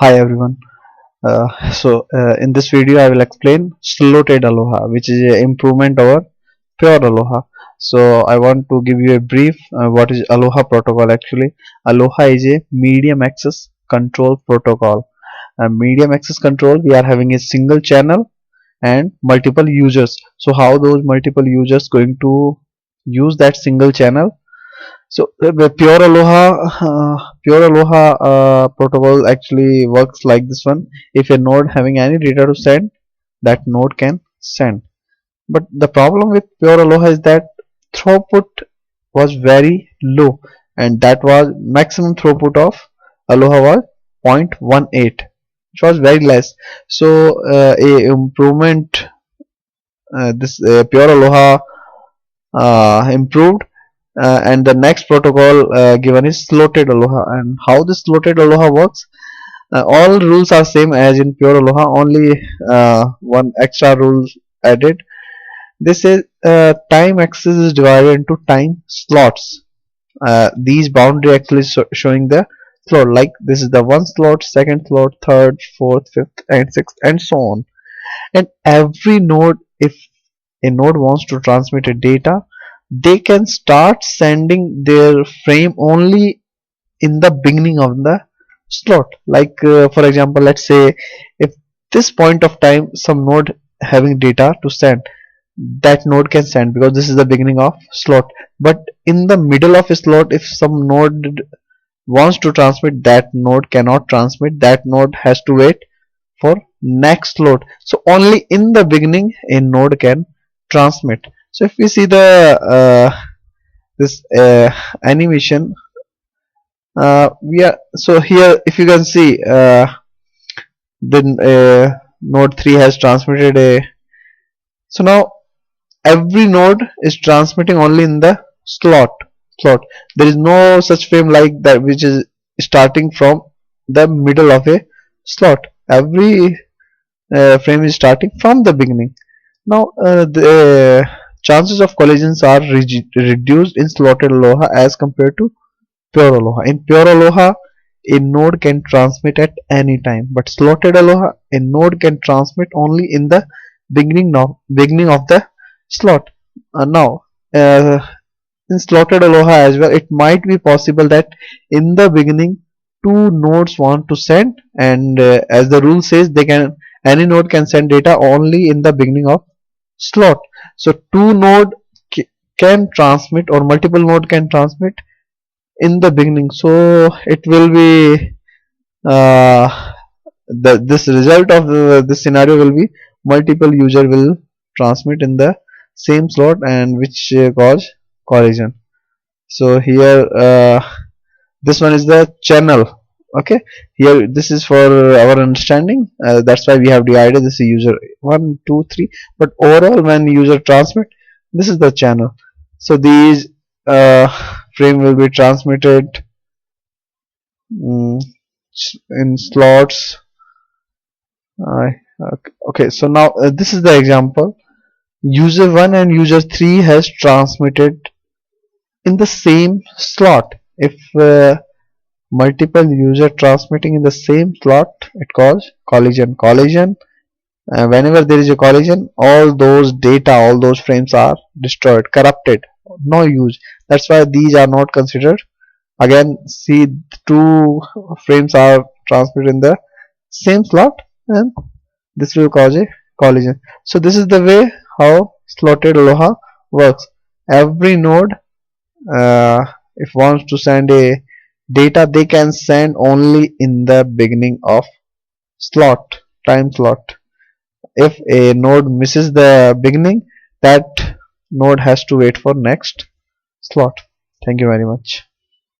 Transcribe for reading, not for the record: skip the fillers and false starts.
Hi everyone. In this video, I will explain slotted Aloha, which is an improvement over pure Aloha. So, I want to give you a brief what is Aloha protocol actually. Aloha is a medium access control protocol. Medium access control, we are having a single channel and multiple users. So, how those multiple users going to use that single channel? So the Pure Aloha protocol actually works like this one. If a node having any data to send, that node can send. But the problem with Pure Aloha is that throughput was very low, and that was maximum throughput of Aloha was 0.18, which was very less. So a improvement this Pure Aloha improved, and the next protocol given is slotted Aloha. And how this slotted Aloha works, all rules are same as in pure Aloha, only one extra rule added. This is time axis is divided into time slots. These boundary actually showing the slot, like this is the one slot, second slot, third, fourth, fifth and sixth and so on. And every node, if a node wants to transmit a data, they can start sending their frame only in the beginning of the slot. Like for example, let's say if this point of time some node having data to send, that node can send because this is the beginning of slot. But in the middle of a slot, if some node wants to transmit, that node cannot transmit. That node has to wait for next slot. So only in the beginning a node can transmit. So if we see the this animation, we are so here if you can see, then node 3 has transmitted a, so now every node is transmitting only in the slot. There is no such frame like that which is starting from the middle of a slot. Every frame is starting from the beginning. Now the chances of collisions are reduced in slotted Aloha as compared to pure Aloha. In pure Aloha, a node can transmit at any time, but slotted Aloha, a node can transmit only in the beginning of the slot. Now, in slotted Aloha as well, it might be possible that in the beginning two nodes want to send, and as the rule says, they can, any node can send data only in the beginning of slot. So two node can transmit, or multiple node can transmit in the beginning. So it will be this result of this scenario will be multiple user will transmit in the same slot, and which cause collision. So here this one is the channel. Okay, here this is for our understanding, that's why we have divided this user 1 2 3, but overall when user transmit, this is the channel. So these frame will be transmitted in slots. Okay, so now this is the example. User 1 and user 3 has transmitted in the same slot. If multiple user transmitting in the same slot, it calls collision. Whenever there is a collision, all those data, all those frames are destroyed, corrupted, no use. That's why these are not considered. Again, see, two frames are transmitted in the same slot, and this will cause a collision. So this is the way how slotted Aloha works. Every node, if wants to send a data, they can send only in the beginning of time slot. If a node misses the beginning, that node has to wait for next slot. Thank you very much.